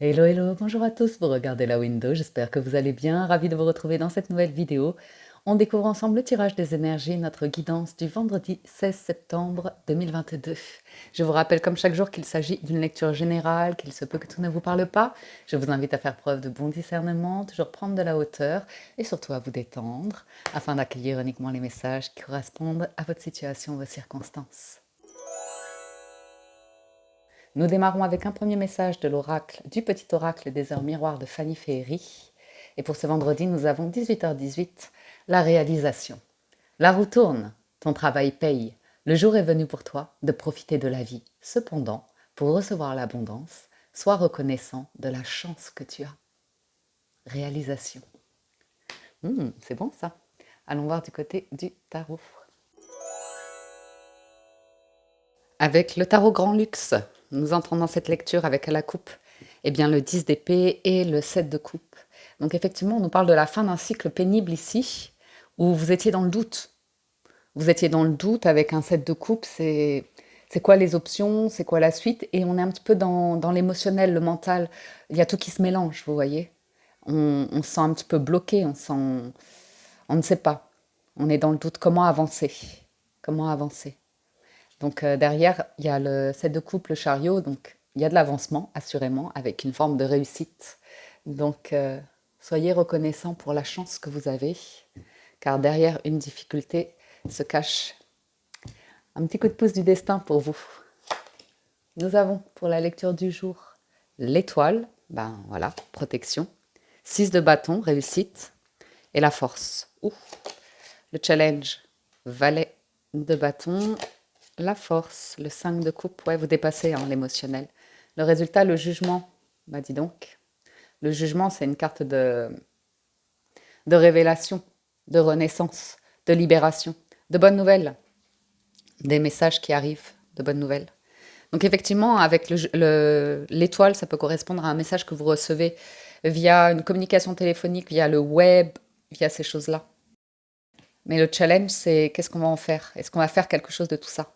Hello, hello, bonjour à tous, vous regardez la window, j'espère que vous allez bien, ravi de vous retrouver dans cette nouvelle vidéo. On découvre ensemble le tirage des énergies, notre guidance du vendredi 16 septembre 2022. Je vous rappelle comme chaque jour qu'il s'agit d'une lecture générale, qu'il se peut que tout ne vous parle pas. Je vous invite à faire preuve de bon discernement, toujours prendre de la hauteur et surtout à vous détendre afin d'accueillir uniquement les messages qui correspondent à votre situation, vos circonstances. Nous démarrons avec un premier message de l'oracle, du petit oracle des heures miroirs de Fanny Féery. Et pour ce vendredi, nous avons 18h18, la réalisation. La roue tourne, ton travail paye. Le jour est venu pour toi de profiter de la vie. Cependant, pour recevoir l'abondance, sois reconnaissant de la chance que tu as. Réalisation. C'est bon ça. Allons voir du côté du tarot. Avec le tarot Grand Luxe, nous entrons dans cette lecture avec à la coupe le 10 d'épée et le 7 de coupe. Donc effectivement, on nous parle de la fin d'un cycle pénible ici, où vous étiez dans le doute. Vous étiez dans le doute avec un 7 de coupe, c'est quoi les options, c'est quoi la suite, et on est un petit peu dans l'émotionnel, le mental. Il y a tout qui se mélange, vous voyez. On se sent un petit peu bloqué, on ne sait pas. On est dans le doute, comment avancer. Comment avancer. Donc derrière, il y a le 7 de coupe, le chariot, donc il y a de l'avancement, assurément, avec une forme de réussite. Donc soyez reconnaissants pour la chance que vous avez, car derrière une difficulté se cache un petit coup de pouce du destin pour vous. Nous avons pour la lecture du jour l'étoile, ben voilà, protection, 6 de bâton, réussite, et la force. Le challenge, valet de bâton, la force, le 5 de coupe, ouais, vous dépassez l'émotionnel. Le résultat, le jugement, bah dis donc. Le jugement, c'est une carte de révélation, de renaissance, de libération, de bonnes nouvelles, des messages qui arrivent, de bonnes nouvelles. Donc effectivement, avec l'étoile, ça peut correspondre à un message que vous recevez via une communication téléphonique, via le web, via ces choses-là. Mais le challenge, c'est qu'est-ce qu'on va en faire? Est-ce qu'on va faire quelque chose de tout ça?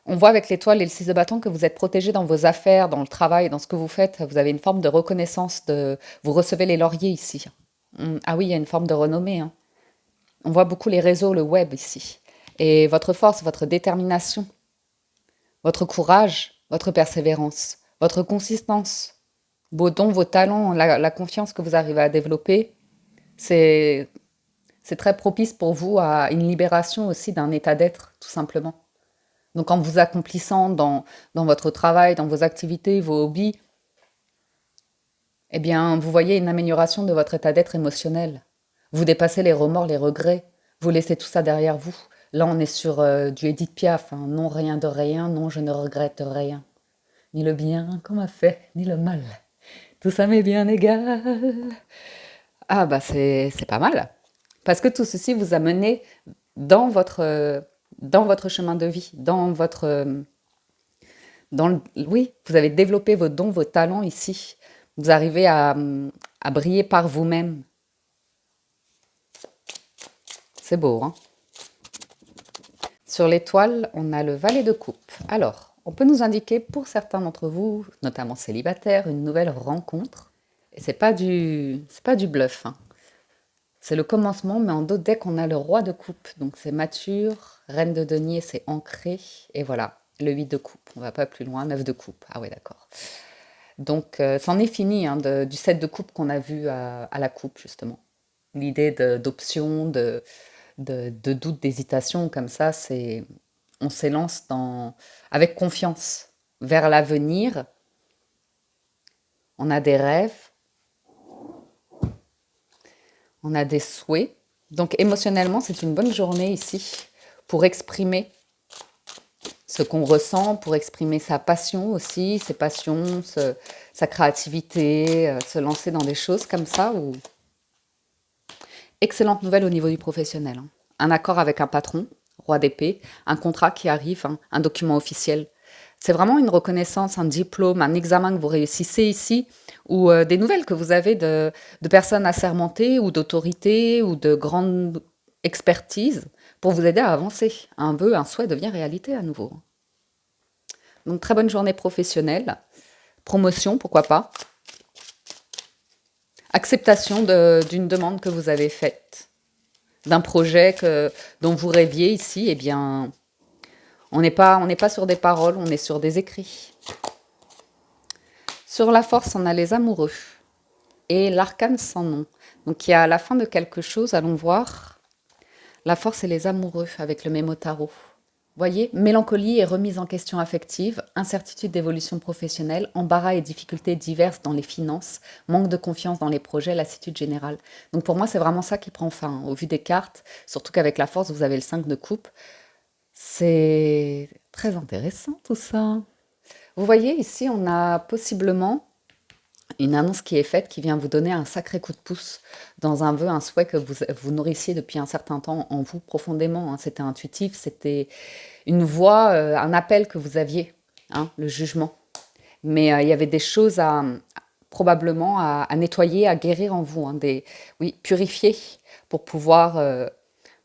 On voit avec l'étoile et le 6 de bâton que vous êtes protégé dans vos affaires, dans le travail, dans ce que vous faites. Vous avez une forme de reconnaissance, vous recevez les lauriers ici. Ah oui, il y a une forme de renommée. On voit beaucoup les réseaux, le web ici. Et votre force, votre détermination, votre courage, votre persévérance, votre consistance, vos dons, vos talents, la confiance que vous arrivez à développer, c'est très propice pour vous à une libération aussi d'un état d'être, tout simplement. Donc en vous accomplissant dans votre travail, dans vos activités, vos hobbies, eh bien, vous voyez une amélioration de votre état d'être émotionnel. Vous dépassez les remords, les regrets, vous laissez tout ça derrière vous. Là, on est sur du Edith Piaf, non rien de rien, non je ne regrette rien. Ni le bien qu'on m'a fait, ni le mal. Tout ça m'est bien égal. Ah bah c'est pas mal. Parce que tout ceci vous a mené dans votre chemin de vie, oui, vous avez développé vos dons, vos talents ici. Vous arrivez à briller par vous-même. C'est beau, hein? Sur l'étoile, on a le valet de coupe. Alors, on peut nous indiquer pour certains d'entre vous, notamment célibataires, une nouvelle rencontre. Et c'est pas du bluff, hein. C'est le commencement, mais en d'autres decks, on a le roi de coupe. Donc c'est mature, reine de denier, c'est ancré. Et voilà, le 8 de coupe. On va pas plus loin, 9 de coupe. Ah ouais, d'accord. Donc c'en est fini du 7 de coupe qu'on a vu à la coupe, justement. L'idée d'option, de doute, d'hésitation, comme ça, on s'élance avec confiance vers l'avenir. On a des rêves, on a des souhaits. Donc émotionnellement, c'est une bonne journée ici pour exprimer ce qu'on ressent, pour exprimer sa passion aussi, ses passions, sa créativité, se lancer dans des choses comme ça. Excellente nouvelle au niveau du professionnel, hein. Un accord avec un patron, roi d'épée, un contrat qui arrive, hein, un document officiel. C'est vraiment une reconnaissance, un diplôme, un examen que vous réussissez ici, ou des nouvelles que vous avez de personnes assermentées, ou d'autorités, ou de grandes expertises, pour vous aider à avancer. Un vœu, un souhait devient réalité à nouveau. Donc très bonne journée professionnelle, promotion, pourquoi pas. acceptation d'une demande que vous avez faite, d'un projet dont vous rêviez ici. Eh bien, on n'est pas sur des paroles, on est sur des écrits. Sur la force, on a les amoureux et l'arcane sans nom. Donc il y a à la fin de quelque chose, allons voir, la force et les amoureux avec le mémo tarot. Voyez, mélancolie et remise en question affective, incertitude d'évolution professionnelle, embarras et difficultés diverses dans les finances, manque de confiance dans les projets, lassitude générale. Donc pour moi, c'est vraiment ça qui prend fin. Au vu des cartes, surtout qu'avec la force, vous avez le 5 de coupe. C'est très intéressant tout ça. Vous voyez, ici, on a possiblement une annonce qui est faite qui vient vous donner un sacré coup de pouce dans un vœu, un souhait que vous nourrissiez depuis un certain temps en vous profondément, hein. C'était intuitif, c'était une voix, un appel que vous aviez, hein, le jugement. Mais il y avait des choses probablement à nettoyer, à guérir en vous, hein, oui, purifier pour pouvoir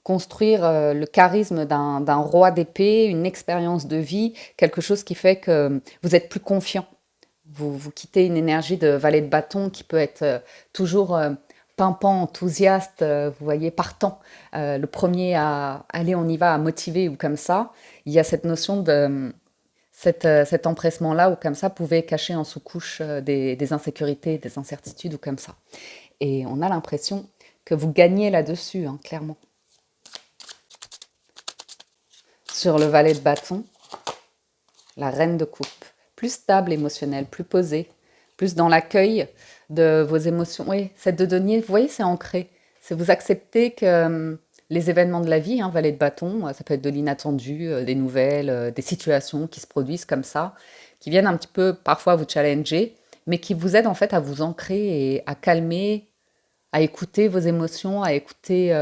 construire le charisme d'un roi d'épée, une expérience de vie, quelque chose qui fait que vous êtes plus confiant. Vous quittez une énergie de valet de bâton qui peut être toujours pimpant, enthousiaste, vous voyez, partant, le premier à aller, on y va, à motiver ou comme ça. Il y a cette notion de cet empressement-là ou comme ça pouvait cacher en sous-couche des insécurités, des incertitudes ou comme ça. Et on a l'impression que vous gagnez là-dessus, hein, clairement. Sur le valet de bâton, la reine de coupe, plus stable émotionnelle, plus posée, plus dans l'accueil de vos émotions. Oui, cette de denier, vous voyez, c'est ancré. C'est vous accepter que les événements de la vie, hein, valet de bâton, ça peut être de l'inattendu, des nouvelles, des situations qui se produisent comme ça, qui viennent un petit peu parfois vous challenger, mais qui vous aident en fait à vous ancrer et à calmer, à écouter vos émotions, à écouter,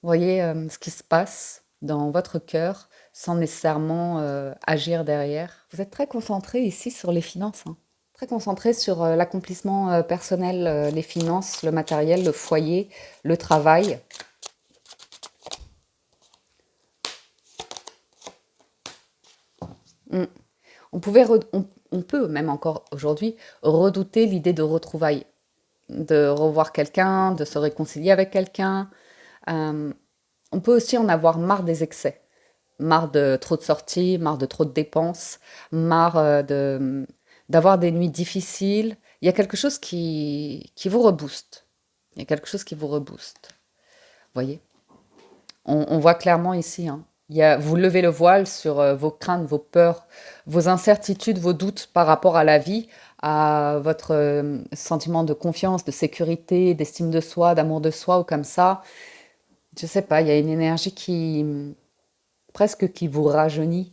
vous voyez, ce qui se passe dans votre cœur sans nécessairement agir derrière. Vous êtes très concentré ici sur les finances, hein. Très concentré sur l'accomplissement personnel, les finances, le matériel, le foyer, le travail. Mm. On peut même encore aujourd'hui redouter l'idée de retrouvailles, de revoir quelqu'un, de se réconcilier avec quelqu'un. Euh, on peut aussi en avoir marre des excès, marre de trop de sorties, marre de trop de dépenses, marre d'avoir des nuits difficiles. Il y a quelque chose qui vous rebooste. Il y a quelque chose qui vous rebooste. Vous voyez, on voit clairement ici, hein. Vous levez le voile sur vos craintes, vos peurs, vos incertitudes, vos doutes par rapport à la vie, à votre sentiment de confiance, de sécurité, d'estime de soi, d'amour de soi ou comme ça. Je sais pas, il y a une énergie presque qui vous rajeunit.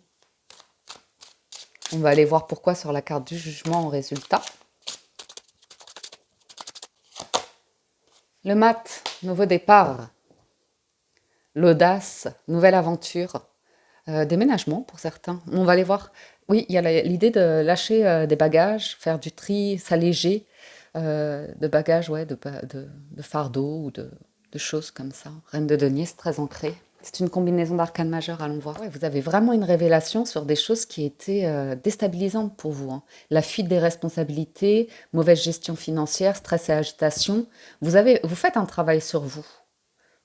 On va aller voir pourquoi sur la carte du jugement en résultat. Le mat, nouveau départ. L'audace, nouvelle aventure. Déménagement pour certains. On va aller voir. Oui, il y a l'idée de lâcher des bagages, faire du tri, s'alléger de bagages, ouais, de fardeaux ou de choses comme ça. Reine de denier, c'est très ancré. C'est une combinaison d'arcanes majeures, allons voir. Ouais, vous avez vraiment une révélation sur des choses qui étaient déstabilisantes pour vous, hein. La fuite des responsabilités, mauvaise gestion financière, stress et agitation. Vous faites un travail sur vous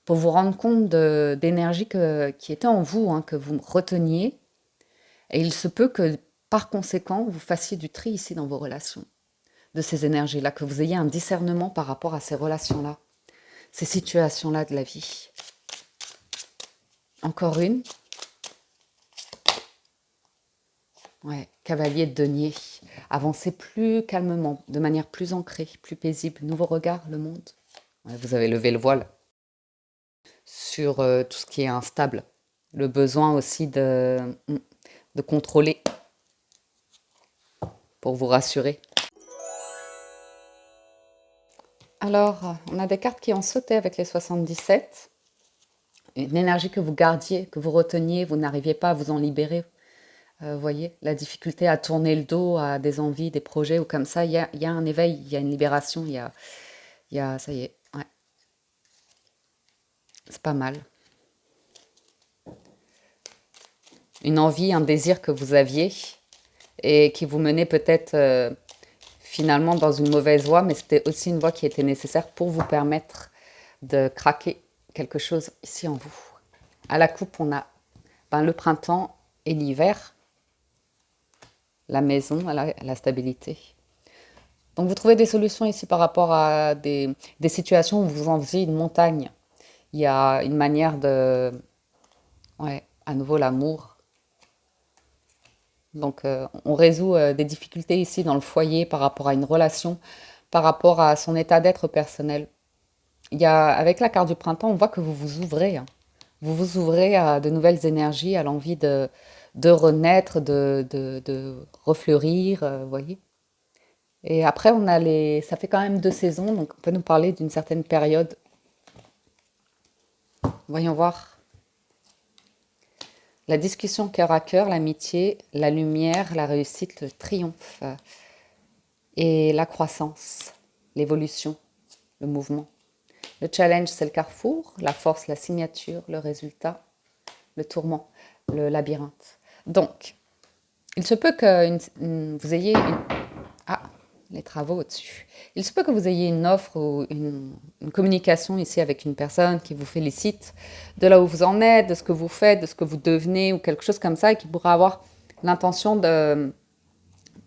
pour vous rendre compte d'énergie qui était en vous, hein, que vous reteniez. Et il se peut que, par conséquent, vous fassiez du tri ici dans vos relations, de ces énergies-là, que vous ayez un discernement par rapport à ces relations-là, ces situations-là de la vie. Encore une. Ouais, cavalier de denier. Avancez plus calmement, de manière plus ancrée, plus paisible. Nouveau regard, le monde. Ouais, vous avez levé le voile sur tout ce qui est instable. Le besoin aussi de contrôler pour vous rassurer. Alors, on a des cartes qui ont sauté avec les 77. Une énergie que vous gardiez, que vous reteniez, vous n'arriviez pas à vous en libérer. Vous voyez, la difficulté à tourner le dos à des envies, des projets ou comme ça, il y a un éveil, il y a une libération, ça y est, ouais, c'est pas mal. Une envie, un désir que vous aviez et qui vous menait peut-être finalement dans une mauvaise voie, mais c'était aussi une voie qui était nécessaire pour vous permettre de craquer quelque chose ici en vous. À la coupe, on a le printemps et l'hiver, la maison, la stabilité. Donc vous trouvez des solutions ici par rapport à des situations où vous en faisiez une montagne. Il y a une manière de... Ouais, à nouveau l'amour. Donc on résout des difficultés ici dans le foyer par rapport à une relation, par rapport à son état d'être personnel. Avec la carte du printemps, on voit que vous vous ouvrez. Hein. Vous vous ouvrez à de nouvelles énergies, à l'envie de renaître, de refleurir, vous voyez. Et après, ça fait quand même 2 saisons, donc on peut nous parler d'une certaine période. Voyons voir. La discussion cœur à cœur, l'amitié, la lumière, la réussite, le triomphe et la croissance, l'évolution, le mouvement. Le challenge, c'est le carrefour, la force, la signature, le résultat, le tourment, le labyrinthe. Donc, il se peut que vous ayez les travaux au-dessus. Il se peut que vous ayez une offre ou une communication ici avec une personne qui vous félicite de là où vous en êtes, de ce que vous faites, de ce que vous devenez ou quelque chose comme ça et qui pourra avoir l'intention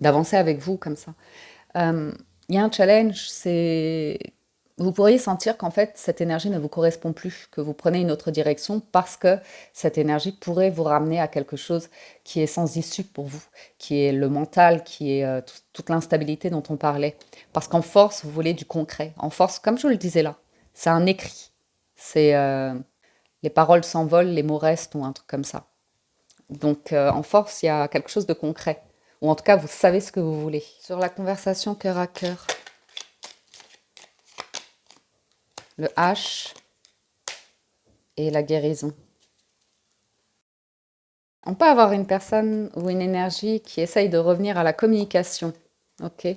d'avancer avec vous comme ça. Il y a un challenge, vous pourriez sentir qu'en fait, cette énergie ne vous correspond plus, que vous prenez une autre direction parce que cette énergie pourrait vous ramener à quelque chose qui est sans issue pour vous, qui est le mental, qui est toute l'instabilité dont on parlait. Parce qu'en force, vous voulez du concret. En force, comme je vous le disais là, c'est un écrit. C'est les paroles s'envolent, les mots restent ou un truc comme ça. Donc en force, il y a quelque chose de concret. Ou en tout cas, vous savez ce que vous voulez. Sur la conversation cœur à cœur, le H et la guérison. On peut avoir une personne ou une énergie qui essaye de revenir à la communication, ok?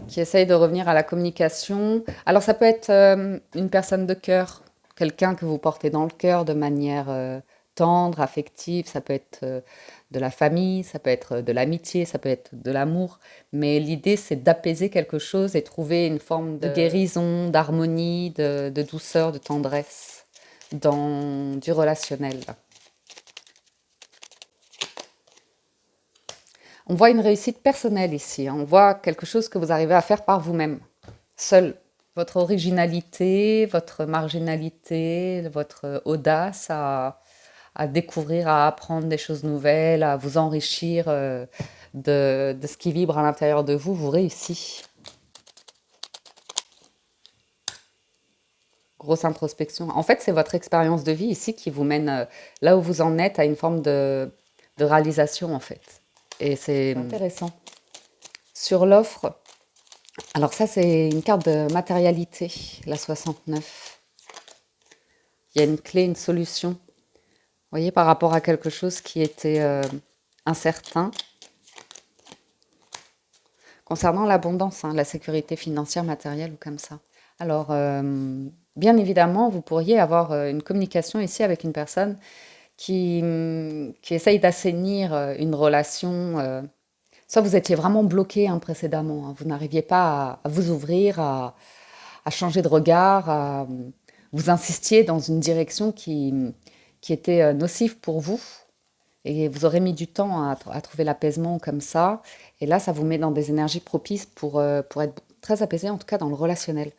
Qui essaye de revenir à la communication. Alors ça peut être une personne de cœur, quelqu'un que vous portez dans le cœur de manière tendre, affective, ça peut être de la famille, ça peut être de l'amitié, ça peut être de l'amour, mais l'idée c'est d'apaiser quelque chose et trouver une forme de guérison, d'harmonie, de douceur, de tendresse dans du relationnel. On voit une réussite personnelle ici, hein. On voit quelque chose que vous arrivez à faire par vous-même, seul. Votre originalité, votre marginalité, votre audace à découvrir, à apprendre des choses nouvelles, à vous enrichir de ce qui vibre à l'intérieur de vous, vous réussissez. Grosse introspection. En fait, c'est votre expérience de vie ici qui vous mène là où vous en êtes à une forme de réalisation, en fait. Et c'est intéressant. Sur l'offre, alors ça, c'est une carte de matérialité, la 69. Il y a une clé, une solution. Vous voyez, par rapport à quelque chose qui était incertain. Concernant l'abondance, hein, la sécurité financière, matérielle ou comme ça. Alors, bien évidemment, vous pourriez avoir une communication ici avec une personne qui essaye d'assainir une relation. Soit vous étiez vraiment bloqué précédemment, hein, vous n'arriviez pas à vous ouvrir, à changer de regard, vous insistiez dans une direction qui était nocive pour vous. Et vous aurez mis du temps à trouver l'apaisement comme ça. Et là, ça vous met dans des énergies propices pour être très apaisé, en tout cas dans le relationnel.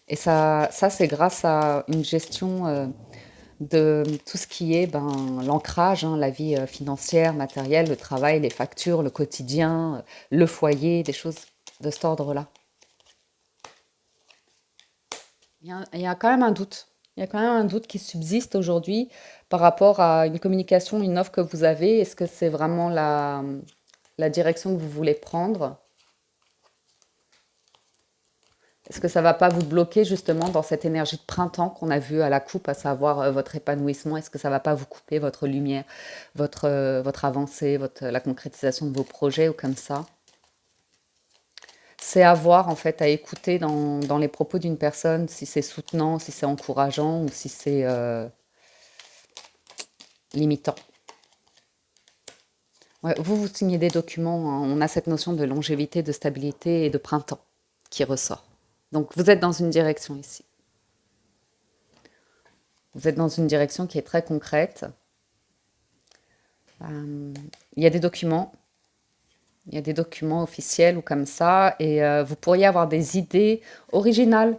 Et ça c'est grâce à une gestion de tout ce qui est l'ancrage, hein, la vie financière, matérielle, le travail, les factures, le quotidien, le foyer, des choses de cet ordre-là. Il y a quand même un doute. Il y a quand même un doute qui subsiste aujourd'hui par rapport à une communication, une offre que vous avez. Est-ce que c'est vraiment la direction que vous voulez prendre? Est-ce que ça ne va pas vous bloquer justement dans cette énergie de printemps qu'on a vue à la coupe, à savoir votre épanouissement? Est-ce que ça ne va pas vous couper votre lumière, votre avancée, la concrétisation de vos projets ou comme ça? C'est à voir en fait, à écouter dans les propos d'une personne, si c'est soutenant, si c'est encourageant ou si c'est limitant. Ouais, vous signez des documents, hein. On a cette notion de longévité, de stabilité et de printemps qui ressort. Donc vous êtes dans une direction ici. Vous êtes dans une direction qui est très concrète. Il y a des documents. Il y a des documents officiels ou comme ça. Et vous pourriez avoir des idées originales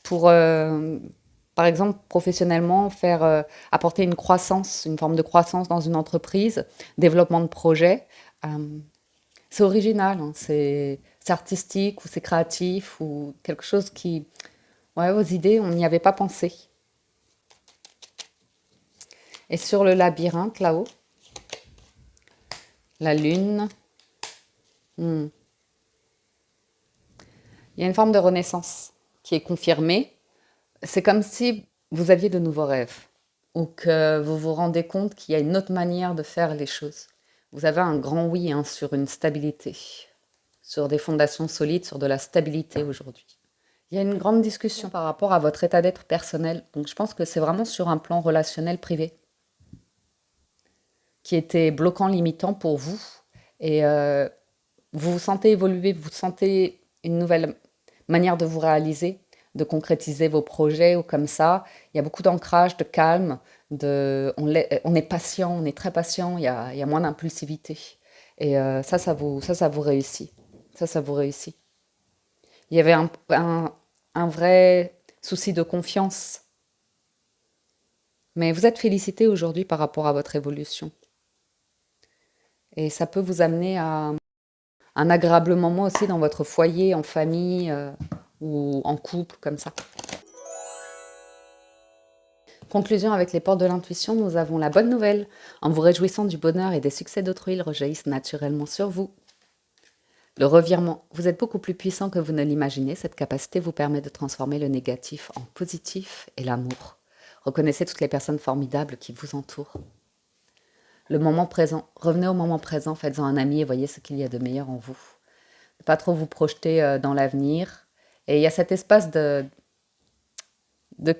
pour, par exemple, professionnellement, faire apporter une croissance, une forme de croissance dans une entreprise, développement de projet. Euh, c'est original, hein, c'est artistique ou c'est créatif ou quelque chose qui... Ouais, vos idées, on n'y avait pas pensé. Et sur le labyrinthe, là-haut, la lune, hmm, il y a une forme de renaissance qui est confirmée. C'est comme si vous aviez de nouveaux rêves ou que vous vous rendez compte qu'il y a une autre manière de faire les choses. Vous avez un grand oui, hein, sur une stabilité, sur des fondations solides, sur de la stabilité aujourd'hui. Il y a une grande discussion par rapport à votre état d'être personnel. Donc je pense que c'est vraiment sur un plan relationnel privé qui était bloquant, limitant pour vous. Et vous vous sentez évoluer, vous sentez une nouvelle manière de vous réaliser, de concrétiser vos projets ou comme ça. Il y a beaucoup d'ancrage, de calme, on est patient, on est très patient, il y a moins d'impulsivité. Et ça vous réussit. Ça vous réussit. Il y avait un vrai souci de confiance. Mais vous êtes félicité aujourd'hui par rapport à votre évolution. Et ça peut vous amener à un agréable moment aussi dans votre foyer, en famille ou en couple, comme ça. Conclusion avec les portes de l'intuition, nous avons la bonne nouvelle. En vous réjouissant du bonheur et des succès d'autrui, ils rejaillissent naturellement sur vous. Le revirement, vous êtes beaucoup plus puissant que vous ne l'imaginez. Cette capacité vous permet de transformer le négatif en positif et l'amour. Reconnaissez toutes les personnes formidables qui vous entourent. Le moment présent, revenez au moment présent, faites-en un ami et voyez ce qu'il y a de meilleur en vous. Ne pas trop vous projeter dans l'avenir. Et il y a cet espace de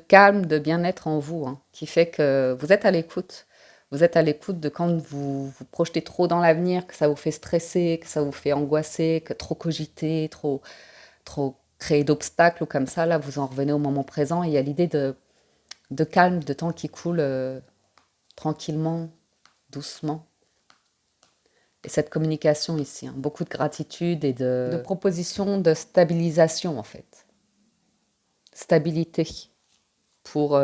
calme, de bien-être en vous, hein, qui fait que vous êtes à l'écoute. Vous êtes à l'écoute de quand vous vous projetez trop dans l'avenir, que ça vous fait stresser, que ça vous fait angoisser, que trop cogiter, trop créer d'obstacles ou comme ça. Là, vous en revenez au moment présent et il y a l'idée de calme, de temps qui coule tranquillement, doucement. Et cette communication ici, hein, beaucoup de gratitude et de propositions de stabilisation en fait. Stabilité pour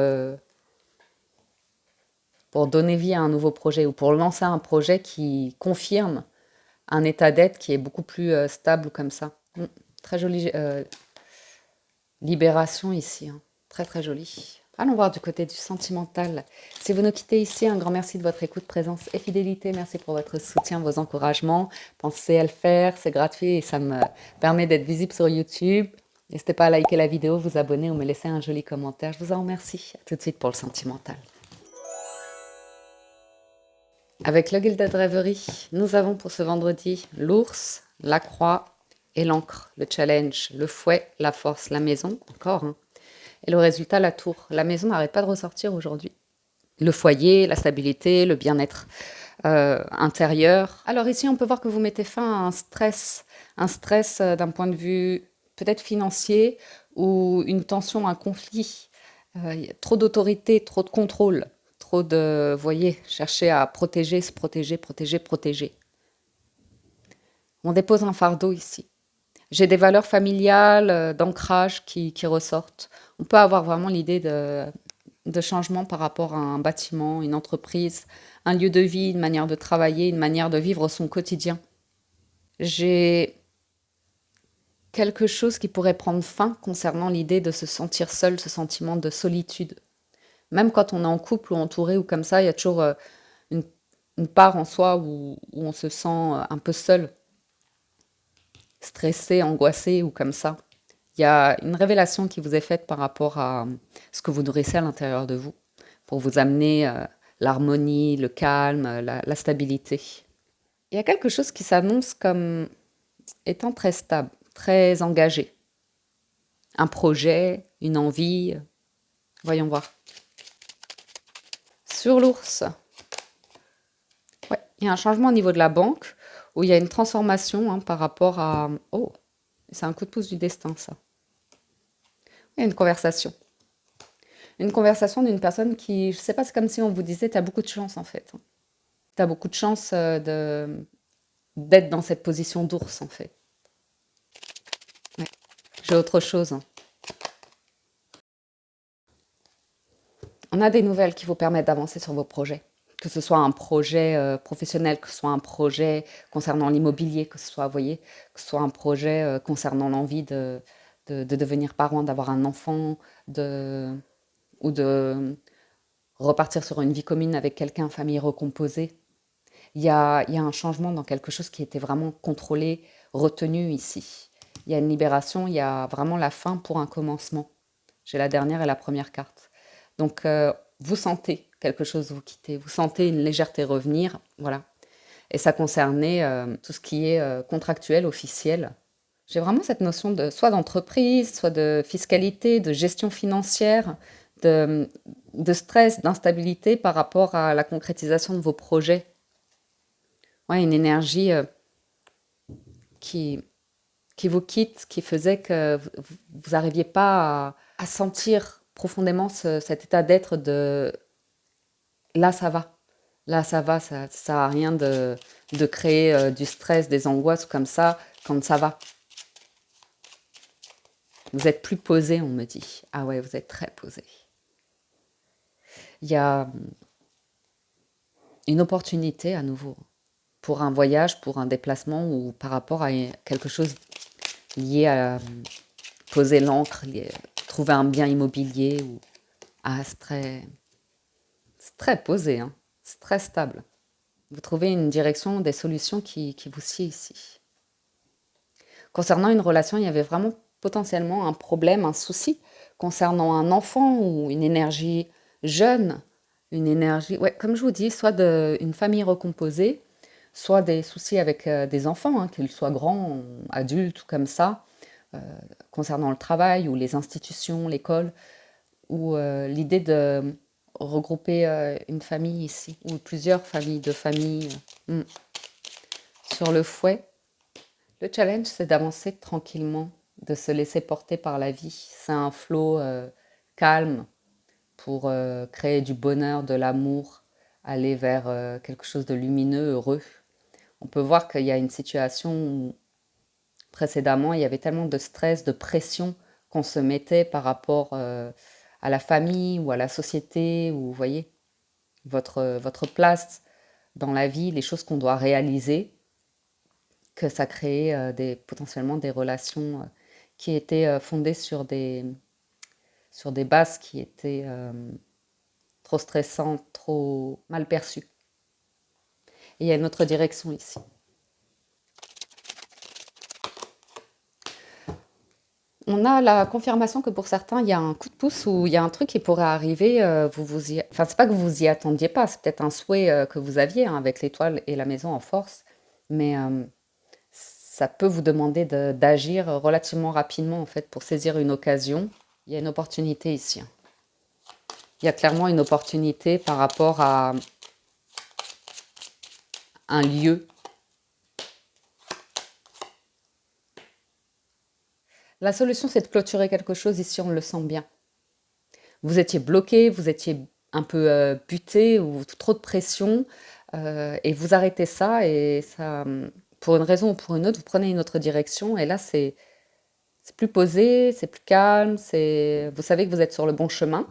donner vie à un nouveau projet ou pour lancer un projet qui confirme un état d'être qui est beaucoup plus stable comme ça. Très jolie libération ici, hein. Très très jolie. Allons voir du côté du sentimental. Si vous nous quittez ici, un grand merci de votre écoute, présence et fidélité. Merci pour votre soutien, vos encouragements. Pensez à le faire, c'est gratuit et ça me permet d'être visible sur YouTube. N'hésitez pas à liker la vidéo, vous abonner ou me laisser un joli commentaire. Je vous en remercie. À tout de suite pour le sentimental. Avec le Gilded Rêverie, nous avons pour ce vendredi l'ours, la croix et l'encre, le challenge, le fouet, la force, la maison, encore, hein. Et le résultat, la tour. La maison n'arrête pas de ressortir aujourd'hui. Le foyer, la stabilité, le bien-être intérieur. Alors ici, on peut voir que vous mettez fin à un stress d'un point de vue peut-être financier ou une tension, un conflit. Il y a trop d'autorité, trop de contrôle, trop de, vous voyez, chercher à protéger, se protéger, protéger, protéger. On dépose un fardeau ici. J'ai des valeurs familiales, d'ancrage qui ressortent. On peut avoir vraiment l'idée de changement par rapport à un bâtiment, une entreprise, un lieu de vie, une manière de travailler, une manière de vivre son quotidien. J'ai quelque chose qui pourrait prendre fin concernant l'idée de se sentir seul, ce sentiment de solitude. Même quand on est en couple ou entouré ou comme ça, il y a toujours une, une part en soi où on se sent un peu seul, stressé, angoissé ou comme ça. Il y a une révélation qui vous est faite par rapport à ce que vous nourrissez à l'intérieur de vous pour vous amener l'harmonie, le calme, la stabilité. Il y a quelque chose qui s'annonce comme étant très stable, très engagé. Un projet, une envie. Voyons voir. Sur l'ours. Ouais, Il y a un changement au niveau de la banque où il y a une transformation par rapport à... Oh, c'est un coup de pouce du destin, ça. Il y a une conversation. Une conversation d'une personne qui, je sais pas, c'est comme si on vous disait, tu as beaucoup de chance en fait. Tu as beaucoup de chance d'être dans cette position d'ours en fait. Ouais. J'ai autre chose. On a des nouvelles qui vous permettent d'avancer sur vos projets. Que ce soit un projet professionnel, que ce soit un projet concernant l'immobilier, que ce soit, vous voyez, que ce soit un projet concernant l'envie de devenir parent, d'avoir un enfant, ou de repartir sur une vie commune avec quelqu'un, famille recomposée. Il y a un changement dans quelque chose qui était vraiment contrôlé, retenu ici. Il y a une libération, il y a vraiment la fin pour un commencement. J'ai la dernière et la première carte. Donc, vous sentez quelque chose vous quitter, vous sentez une légèreté revenir, voilà. Et ça concernait tout ce qui est contractuel, officiel. J'ai vraiment cette notion de soit d'entreprise, soit de fiscalité, de gestion financière, de, de stress, d'instabilité par rapport à la concrétisation de vos projets. Ouais, une énergie qui, qui vous quitte, qui faisait que vous n'arriviez pas à sentir profondément cet état d'être de là ça va. Là ça va, ça ne sert à rien de créer du stress, des angoisses comme ça quand ça va. Vous êtes plus posé, on me dit. Ah ouais, vous êtes très posé. Il y a une opportunité à nouveau pour un voyage, pour un déplacement ou par rapport à quelque chose lié à poser l'ancre, trouver un bien immobilier. Ah, c'est très posé, hein. C'est très stable. Vous trouvez une direction, des solutions qui vous sied ici. Concernant une relation, il y avait vraiment potentiellement un problème, un souci concernant un enfant ou une énergie jeune, une énergie, ouais, comme je vous dis, soit une famille recomposée, soit des soucis avec des enfants, qu'ils soient grands, adultes ou comme ça, euh, concernant le travail ou les institutions, l'école, ou l'idée de regrouper une famille ici, ou plusieurs familles, deux familles, sur le fouet. Le challenge, c'est d'avancer tranquillement, de se laisser porter par la vie. C'est un flot calme pour créer du bonheur, de l'amour, aller vers quelque chose de lumineux, heureux. On peut voir qu'il y a une situation où précédemment, il y avait tellement de stress, de pression qu'on se mettait par rapport à la famille ou à la société, ou vous voyez, votre place dans la vie, les choses qu'on doit réaliser, que ça créait potentiellement des relations qui étaient fondées sur des bases qui étaient trop stressantes, trop mal perçues. Et il y a une autre direction ici. On a la confirmation que pour certains, il y a un coup de pouce ou il y a un truc qui pourrait arriver. Enfin, c'est pas que vous y attendiez pas, c'est peut-être un souhait que vous aviez avec l'étoile et la maison en force, mais ça peut vous demander d'agir relativement rapidement en fait pour saisir une occasion. Il y a une opportunité ici. Il y a clairement une opportunité par rapport à un lieu. La solution, c'est de clôturer quelque chose ici, on le sent bien. Vous étiez bloqué, vous étiez un peu buté ou trop de pression et vous arrêtez ça et ça, pour une raison ou pour une autre, vous prenez une autre direction et là, c'est plus posé, c'est plus calme, vous savez que vous êtes sur le bon chemin.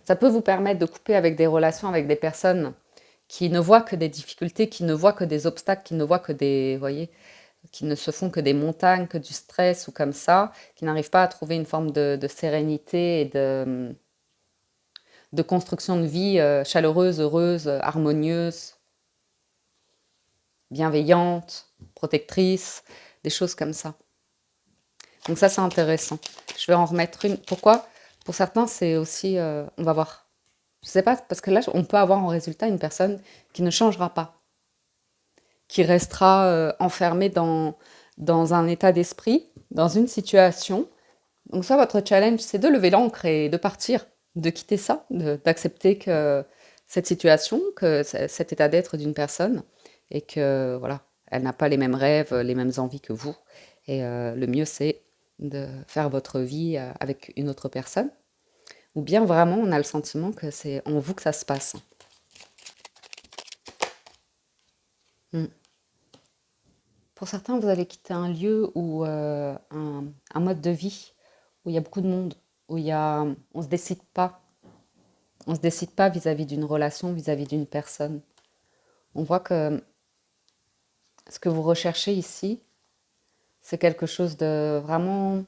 Ça peut vous permettre de couper avec des relations avec des personnes qui ne voient que des difficultés, qui ne voient que des obstacles, qui ne voient que vous voyez, qui ne se font que des montagnes, que du stress ou comme ça, qui n'arrivent pas à trouver une forme de sérénité et de construction de vie chaleureuse, heureuse, harmonieuse, bienveillante, protectrice, des choses comme ça. Donc ça, c'est intéressant. Je vais en remettre une. Pourquoi? Pour certains, c'est aussi... on va voir. Je ne sais pas, parce que là, on peut avoir en résultat une personne qui ne changera pas, qui restera enfermée dans un état d'esprit, dans une situation. Donc ça, votre challenge, c'est de lever l'ancre et de partir, de quitter ça, d'accepter que cette situation, que cet état d'être d'une personne, et que voilà, elle n'a pas les mêmes rêves, les mêmes envies que vous. Et le mieux, c'est de faire votre vie avec une autre personne. Ou bien vraiment, on a le sentiment que c'est en vous que ça se passe. Mm. Pour certains, vous allez quitter un lieu ou un mode de vie où il y a beaucoup de monde, où on se décide pas. On se décide pas vis-à-vis d'une relation, vis-à-vis d'une personne. On voit que ce que vous recherchez ici, c'est quelque chose de vraiment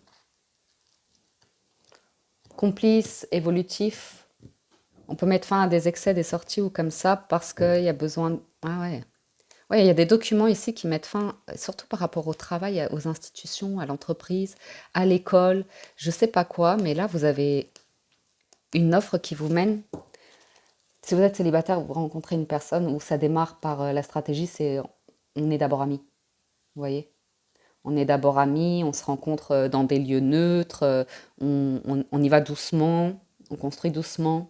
complice, évolutif. On peut mettre fin à des excès, des sorties ou comme ça parce qu'il y a besoin... Ah ouais. Ouais, il y a des documents ici qui mettent fin, surtout par rapport au travail, aux institutions, à l'entreprise, à l'école, je sais pas quoi, mais là, vous avez une offre qui vous mène. Si vous êtes célibataire, vous rencontrez une personne où ça démarre par la stratégie, c'est on est d'abord amis, vous voyez? On est d'abord amis, on se rencontre dans des lieux neutres, on y va doucement, on construit doucement.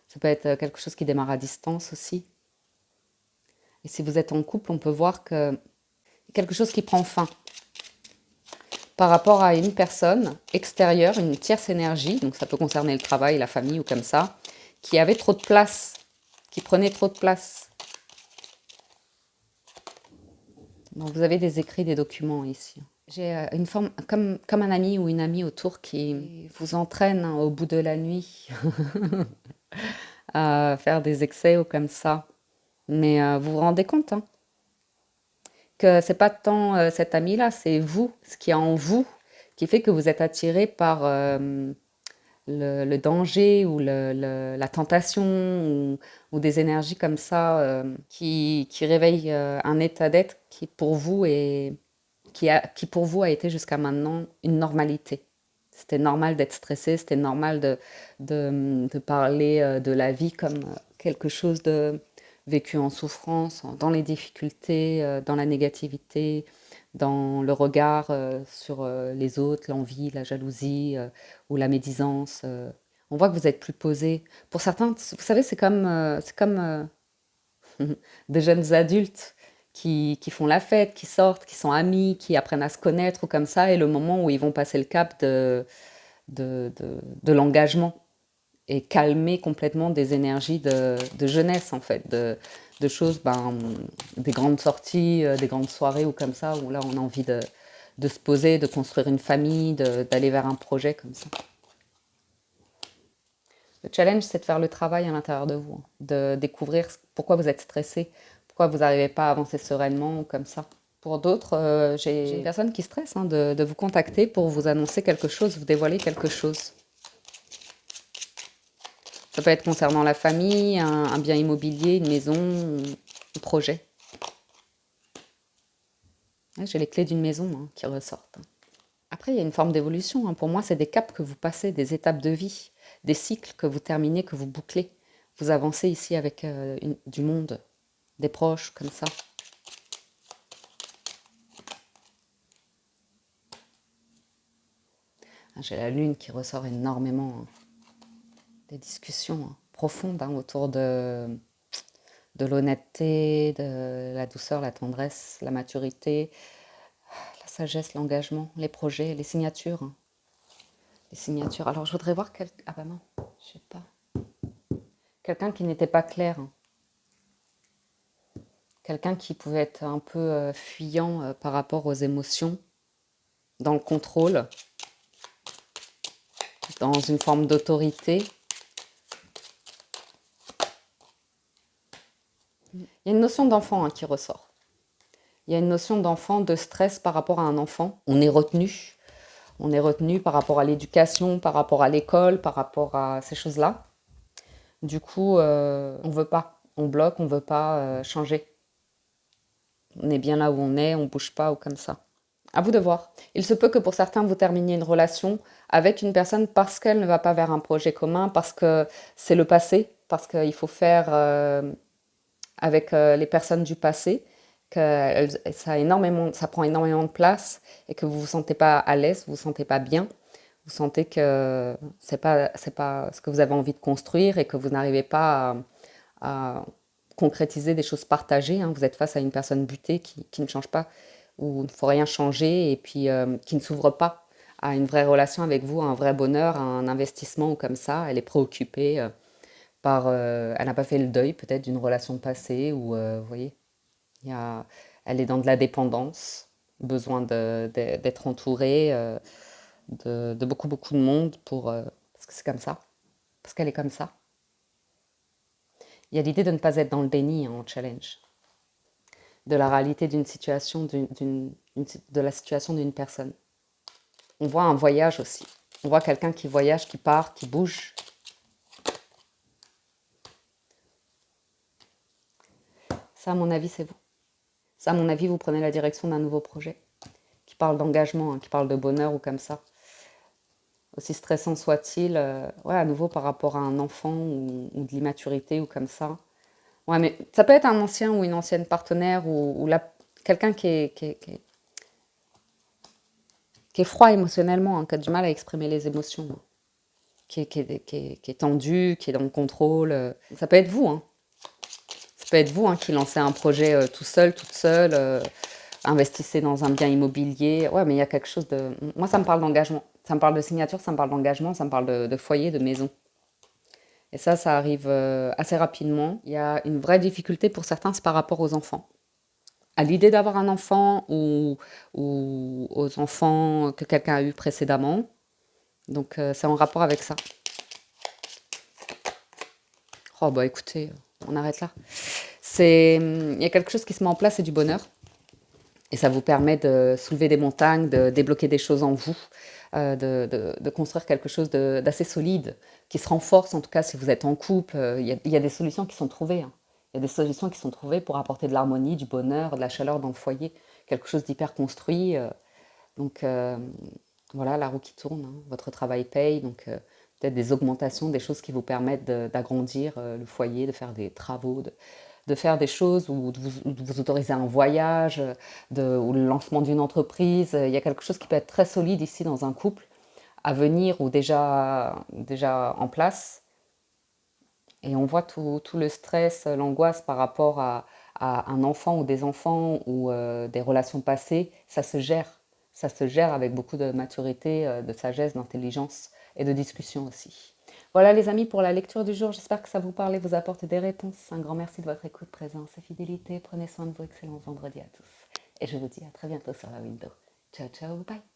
Ça peut être quelque chose qui démarre à distance aussi. Et si vous êtes en couple, on peut voir que quelque chose qui prend fin par rapport à une personne extérieure, une tierce énergie, donc ça peut concerner le travail, la famille ou comme ça, qui avait trop de place, qui prenait trop de place. Donc vous avez des écrits, des documents ici. J'ai une forme, comme un ami ou une amie autour qui vous entraîne au bout de la nuit à faire des excès ou comme ça. Mais vous vous rendez compte hein, que c'est pas tant cet ami-là, c'est vous, ce qu'il y a en vous, qui fait que vous êtes attiré par le danger ou la tentation ou des énergies comme ça qui réveillent un état d'être qui pour vous qui pour vous a été jusqu'à maintenant une normalité. C'était normal d'être stressé, c'était normal de parler de la vie comme quelque chose de vécu en souffrance, dans les difficultés, dans la négativité, dans le regard sur les autres, l'envie, la jalousie ou la médisance. On voit que vous êtes plus posé. Pour certains, vous savez, c'est comme de jeunes adultes qui font la fête, qui sortent, qui sont amis, qui apprennent à se connaître ou comme ça, et le moment où ils vont passer le cap de l'engagement et calmer complètement des énergies de jeunesse en fait, de choses, des grandes sorties, des grandes soirées ou comme ça, où là on a envie de se poser, de construire une famille, d'aller vers un projet comme ça. Le challenge, c'est de faire le travail à l'intérieur de vous, hein, de découvrir pourquoi vous êtes stressé, pourquoi vous n'arrivez pas à avancer sereinement ou comme ça. Pour d'autres, j'ai une personne qui stresse hein, de vous contacter pour vous annoncer quelque chose, vous dévoiler quelque chose. Ça peut être concernant la famille, un bien immobilier, une maison, un projet. Ouais, j'ai les clés d'une maison hein, qui ressortent. Après, il y a une forme d'évolution. Hein. Pour moi, c'est des caps que vous passez, des étapes de vie, des cycles que vous terminez, que vous bouclez. Vous avancez ici avec du monde, des proches, comme ça. J'ai la lune qui ressort énormément. Hein. Des discussions hein, profondes hein, autour de l'honnêteté, de la douceur, la tendresse, la maturité, la sagesse, l'engagement, les projets, les signatures. Hein. Les signatures. Alors, je voudrais voir quelqu'un... Ah bah non, je sais pas. Quelqu'un qui n'était pas clair. Hein. Quelqu'un qui pouvait être un peu fuyant par rapport aux émotions, dans le contrôle, dans une forme d'autorité. Il y a une notion d'enfant hein, qui ressort. Il y a une notion d'enfant, de stress par rapport à un enfant. On est retenu. On est retenu par rapport à l'éducation, par rapport à l'école, par rapport à ces choses-là. Du coup, on ne veut pas. On bloque, on ne veut pas changer. On est bien là où on est, on ne bouge pas ou comme ça. À vous de voir. Il se peut que pour certains, vous terminiez une relation avec une personne parce qu'elle ne va pas vers un projet commun, parce que c'est le passé, parce qu'il faut faire avec les personnes du passé, que ça prend énormément de place et que vous ne vous sentez pas à l'aise, vous ne vous sentez pas bien, vous sentez que c'est pas ce que vous avez envie de construire et que vous n'arrivez pas à concrétiser des choses partagées, hein. Vous êtes face à une personne butée qui ne change pas, où il ne faut rien changer et puis qui ne s'ouvre pas à une vraie relation avec vous, à un vrai bonheur, à un investissement ou comme ça. Elle est préoccupée elle n'a pas fait le deuil peut-être d'une relation passée ou vous voyez, il y a, elle est dans de la dépendance, besoin d'être entourée de beaucoup beaucoup de monde parce que c'est comme ça, parce qu'elle est comme ça. Il y a l'idée de ne pas être dans le déni en challenge, de la réalité d'une situation, de la situation d'une personne. On voit un voyage aussi. On voit quelqu'un qui voyage, qui part, qui bouge. Ça, à mon avis, c'est vous. Ça, à mon avis, vous prenez la direction d'un nouveau projet qui parle d'engagement, hein, qui parle de bonheur ou comme ça. Aussi stressant soit-il, ouais, à nouveau par rapport à un enfant ou de l'immaturité ou comme ça. Ouais, mais ça peut être un ancien ou une ancienne partenaire ou quelqu'un qui est froid émotionnellement, hein, qui a du mal à exprimer les émotions, hein, qui est tendu, qui est dans le contrôle. Ça peut être vous, hein. Ça peut être vous hein, qui lancez un projet tout seul, toute seule, investissez dans un bien immobilier. Ouais, mais il y a quelque chose de... Moi, ça me parle d'engagement. Ça me parle de signature, ça me parle d'engagement, ça me parle de foyer, de maison. Et ça arrive assez rapidement. Il y a une vraie difficulté pour certains, c'est par rapport aux enfants. À l'idée d'avoir un enfant ou aux enfants que quelqu'un a eu précédemment. Donc, c'est en rapport avec ça. Oh, bah écoutez, on arrête là. Il y a quelque chose qui se met en place, c'est du bonheur. Et ça vous permet de soulever des montagnes, de débloquer des choses en vous, de construire quelque chose d'assez solide, qui se renforce en tout cas si vous êtes en couple. Il y a des solutions qui sont trouvées, hein. Il y a des solutions qui sont trouvées pour apporter de l'harmonie, du bonheur, de la chaleur dans le foyer, quelque chose d'hyper construit. Donc voilà, la roue qui tourne, hein. Votre travail paye, donc peut-être des augmentations, des choses qui vous permettent d'agrandir le foyer, de faire des travaux, de faire des choses ou de vous autoriser un voyage ou le lancement d'une entreprise. Il y a quelque chose qui peut être très solide ici dans un couple à venir ou déjà en place. Et on voit tout le stress, l'angoisse par rapport à un enfant ou des enfants ou des relations passées. Ça se gère. Ça se gère avec beaucoup de maturité, de sagesse, d'intelligence et de discussion aussi. Voilà les amis pour la lecture du jour. J'espère que ça vous parle et vous apporte des réponses. Un grand merci de votre écoute, présence et fidélité. Prenez soin de vous. Excellent vendredi à tous. Et je vous dis à très bientôt sur la window. Ciao, ciao, bye.